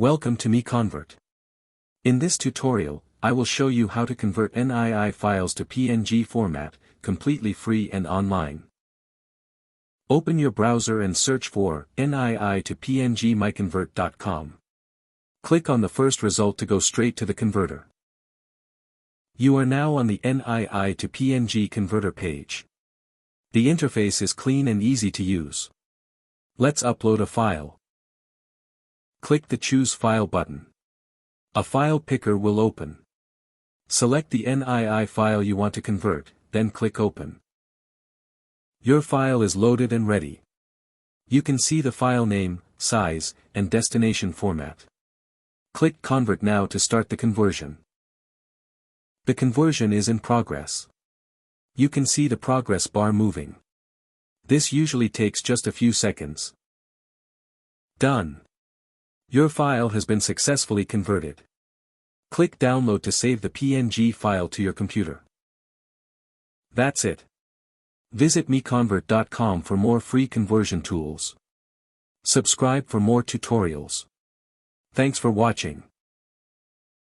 Welcome to MiConvert. In this tutorial, I will show you how to convert NII files to PNG format, completely free and online. Open your browser and search for NII to PNG MiConvert.com. Click on the first result to go straight to the converter. You are now on the NII to PNG converter page. The interface is clean and easy to use. Let's upload a file. Click the Choose File button. A file picker will open. Select the NII file you want to convert, then click Open. Your file is loaded and ready. You can see the file name, size, and destination format. Click Convert now to start the conversion. The conversion is in progress. You can see the progress bar moving. This usually takes just a few seconds. Done. Your file has been successfully converted. Click Download to save the PNG file to your computer. That's it. Visit MiConvert.com for more free conversion tools. Subscribe for more tutorials. Thanks for watching.